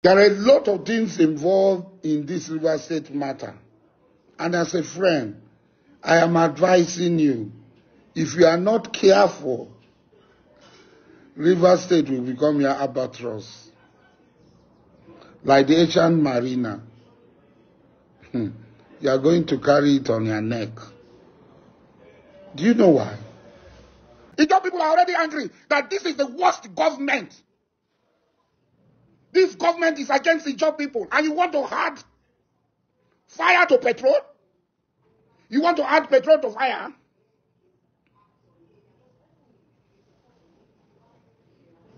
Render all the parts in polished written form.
There are a lot of things involved in this River State matter. And as a friend, I am advising you, if you are not careful, River State will become your albatross. Like the ancient mariner. You are going to carry it on your neck. Do you know why? Ijaw people are already angry that this is the worst government. This government is against Ijaw people, and you want to add fire to petrol? You want to add petrol to fire?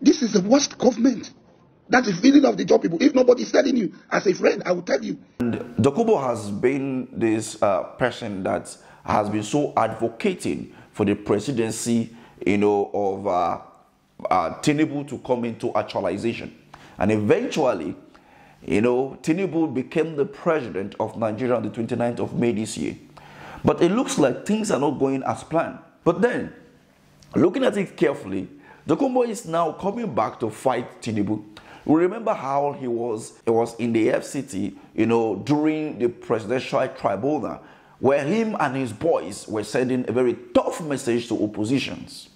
This is the worst government. That's the feeling of the Ijaw people. If nobody is telling you, as a friend, I will tell you. And Dokubo has been this person that has been so advocating for the presidency, of Tinubu to come into actualization. And eventually, Tinubu became the president of Nigeria on the 29th of May this year. But it looks like things are not going as planned. But then, looking at it carefully, Dokubo is now coming back to fight Tinubu. We remember how he was in the FCT, during the presidential tribunal, where him and his boys were sending a very tough message to oppositions.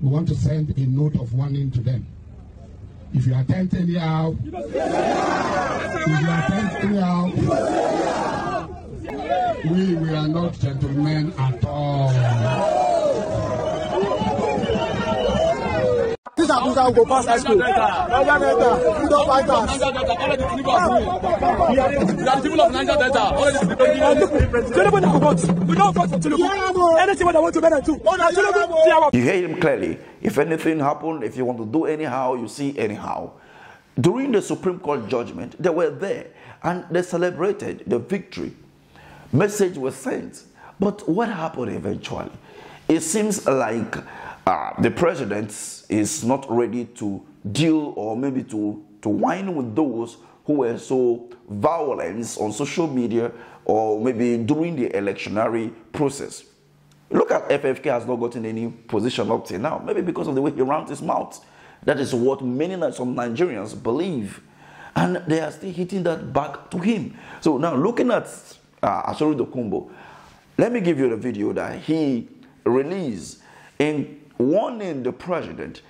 We want to send a note of warning to them. If you attempt anyhow, we are not gentlemen at all. This Abuja will go past high school. We don't fight us. We are the people of Niger Delta. We don't vote for Tinubu. Anything that I want to better do. You hear him clearly. If anything happened, if you want to do anyhow, you see anyhow. During the Supreme Court judgment, they were there and they celebrated the victory. Message was sent. But what happened eventually? It seems like the president is not ready to deal or maybe to whine with those who were so violent on social media or maybe during the electionary process. Look at FFK has not gotten any position up till now, maybe because of the way he rounds his mouth. That is what some Nigerians believe. And they are still hitting that back to him. So now looking at Asari Dokubo, let me give you the video that he released in warning the president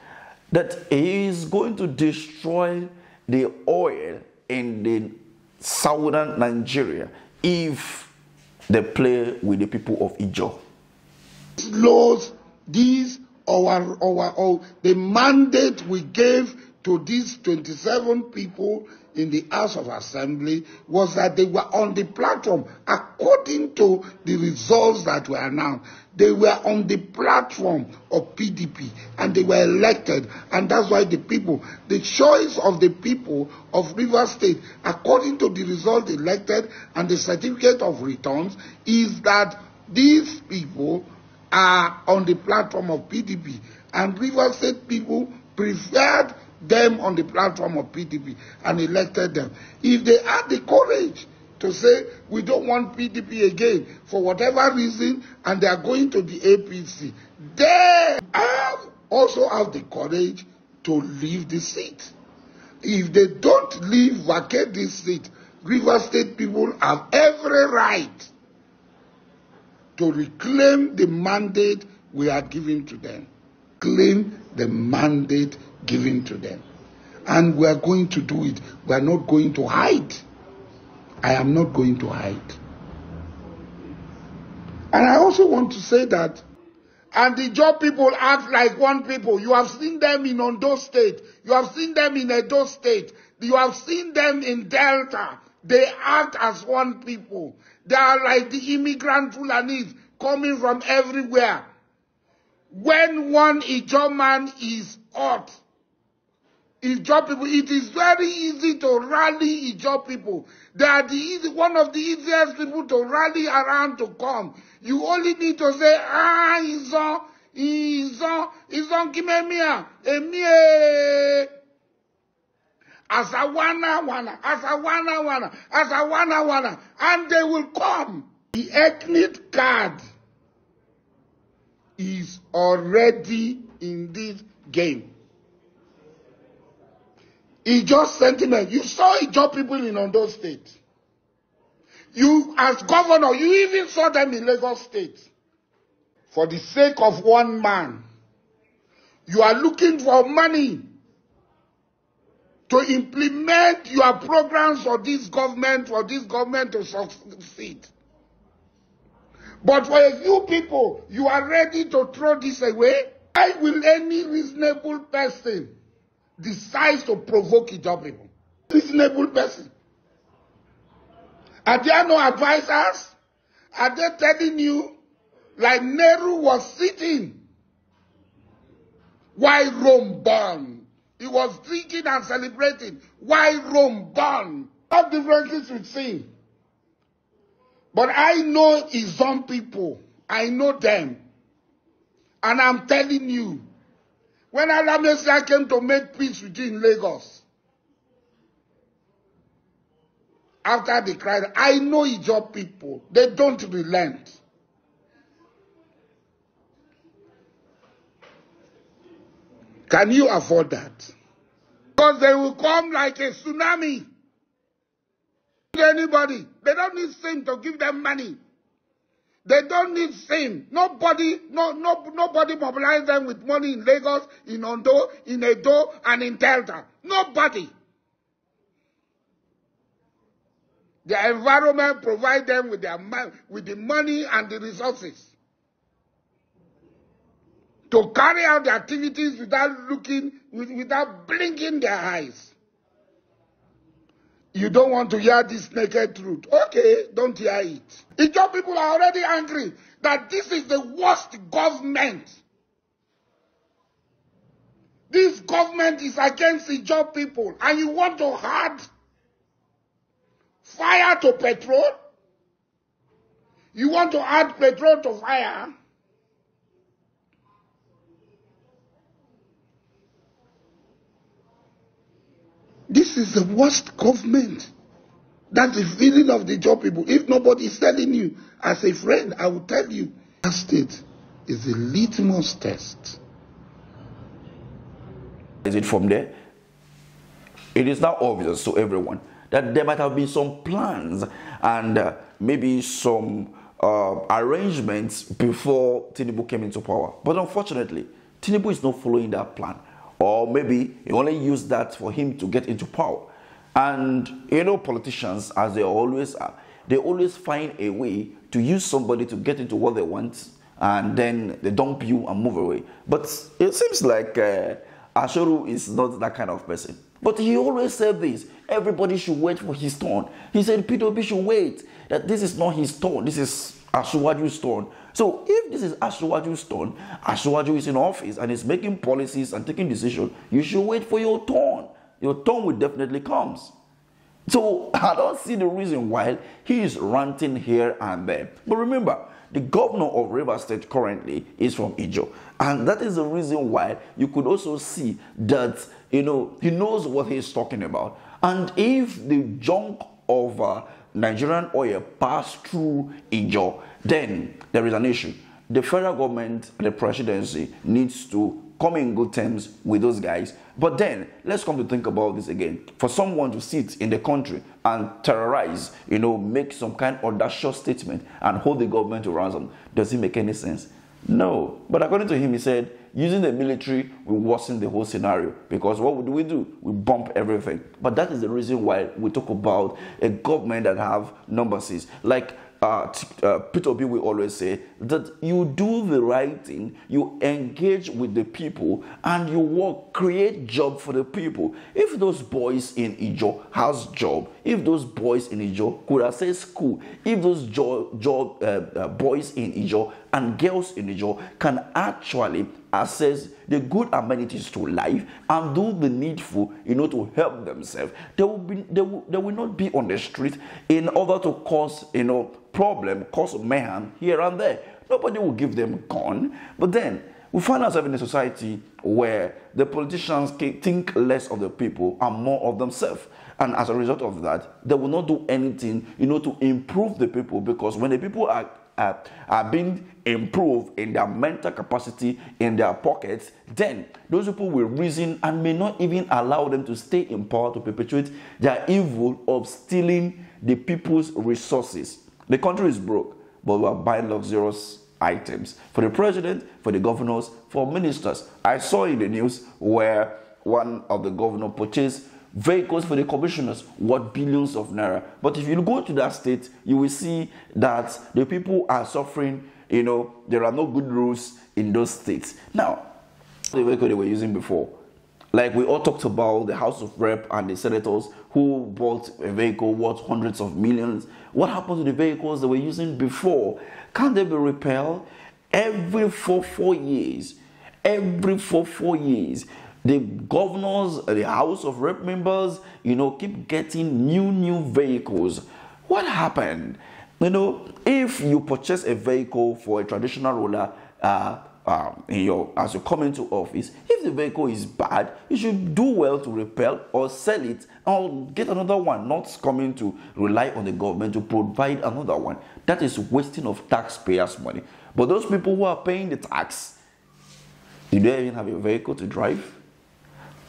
that he is going to destroy the oil in the southern Nigeria if they play with the people of Ijaw. Laws, these the mandate we gave to these 27 people in the House of Assembly was that they were on the platform according to the results that were announced. They were on the platform of PDP and they were elected, and that's why the choice of the people of River State, according to the result elected and the certificate of returns, is that these people are on the platform of PDP, and River State people preferred them on the platform of PDP and elected them. If they had the courage to say, we don't want PDP again for whatever reason, and they are going to the APC, they also have the courage to leave the seat. If they don't vacate this seat, River State people have every right to reclaim the mandate we are giving to them. Claim the mandate given to them. And we are going to do it. We are not going to hide. I am not going to hide. And I also want to say that, and the Ijaw people act like one people. You have seen them in Ondo State. You have seen them in Edo State. You have seen them in Delta. They act as one people. They are like the immigrant Fulanis coming from everywhere. When one Ijaw man is hot, Ijaw people, it is very easy to rally Ijaw people. They are one of the easiest people to rally around to come. You only need to say, Izon, Kimemia, Emie. Asawana, and they will come. The ethnic card is already in this game. Ijo sentiment. You saw Ijo people in Ondo State. You, as governor, you even saw them in Lagos State. For the sake of one man, you are looking for money to implement your programs for this government to succeed. But for a few people, you are ready to throw this away. Why will any reasonable person decide to provoke Ijaw people? Reasonable person. Are there no advisors? Are they telling you, like Nehru was sitting while Rome burned? He was drinking and celebrating while Rome burned. What differences with sin? But I know his own people. I know them. And I'm telling you, when Alamesia came to make peace with you in Lagos, after the cried, I know Ijaw people. They don't relent. Can you afford that? Because they will come like a tsunami. Anybody. They don't need sin to give them money. They don't need sin. Nobody mobilize them with money in Lagos, in Ondo, in Edo, and in Delta. Nobody. The environment provide them with the money and the resources to carry out the activities without blinking their eyes. You don't want to hear this naked truth. Okay, don't hear it. Ijaw people are already angry that this is the worst government. This government is against Ijaw people, and you want to add fire to petrol? You want to add petrol to fire? This is the worst government. That's the feeling of the Ijaw people. If nobody is telling you, as a friend, I will tell you, that state is a litmus test. Is it from there? It is now obvious to everyone that there might have been some plans and maybe some arrangements before Tinubu came into power. But unfortunately, Tinubu is not following that plan. Or maybe he only used that for him to get into power. And you know, politicians, as they always are, they always find a way to use somebody to get into what they want, and then they dump you and move away. But it seems like Asari is not that kind of person. But he always said this: everybody should wait for his turn. He said P2P should wait, that this is not his turn, this is Asiwaju's turn. So if this is Asiwaju's turn, Asiwaju is in office and is making policies and taking decisions, you should wait for your turn. Your turn will definitely come. So I don't see the reason why he is ranting here and there. But remember, the governor of Rivers State currently is from Ijaw. And that is the reason why you could also see that, you know, he knows what he's talking about. And if the junk of Nigerian oil pass through Ijaw, then there is an issue. The federal government, the presidency, needs to come in good terms with those guys. But then, let's come to think about this again. For someone to sit in the country and terrorize, you know, make some kind of audacious statement and hold the government to ransom, does it make any sense? No. But according to him, he said, using the military will worsen the whole scenario. Because what do? We bump everything. But that is the reason why we talk about a government that have numbers. Like P2P will always say that you do the right thing, you engage with the people, and you work, create job for the people. If those boys in Ijaw has job, if those boys in Ijaw could access school, if those boys in Ijaw and girls in Ijaw can actually access the good amenities to life and do the needful, you know, to help themselves, they will not be on the street in order to cause, you know, problem, cause mayhem here and there. Nobody will give them a gun. But then we find ourselves in a society where the politicians think less of the people and more of themselves. And as a result of that, they will not do anything, you know, to improve the people, because when the people are are being improved in their mental capacity, in their pockets, then those people will reason and may not even allow them to stay in power to perpetuate their evil of stealing the people's resources. The country is broke, but we are buying luxurious items for the president, for the governors, for ministers. I saw in the news where one of the governors purchased vehicles for the commissioners worth billions of naira. But if you go to that state, you will see that the people are suffering. You know, there are no good rules in those states. Now, the vehicle they were using before, like we all talked about the House of Rep and the senators who bought a vehicle worth hundreds of millions. What happened to the vehicles they were using before? Can't they be repaired? Every 4 years, the governors, the House of Rep members, keep getting new vehicles. What happened? If you purchase a vehicle for a traditional ruler as you come into office, if the vehicle is bad, you should do well to repair or sell it or get another one, not coming to rely on the government to provide another one. That is wasting of taxpayers' money. But those people who are paying the tax, do they even have a vehicle to drive?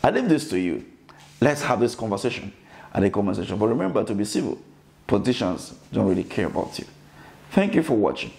I leave this to you. Let's have this conversation at the comment section. But remember to be civil. Politicians don't really care about you. Thank you for watching.